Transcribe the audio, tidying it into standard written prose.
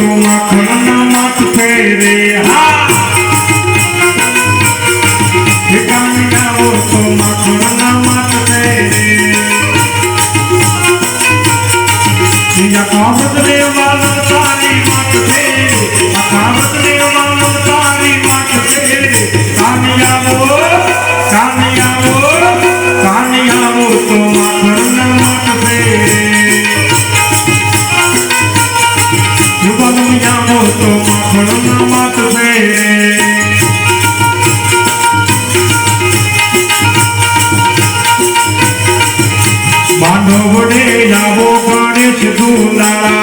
तो माखण मत फेरे हाँ ठिकाने आओ तो माखण मत फेरे या कामत रे वाला तारी मत फेरे कामत रे वाला तारी मत फेरे कानियावो तो माखण मत फेरे जुगमियावो तो माखण मत फेरे बांधवड़े जावो गणेश झूलाड़ा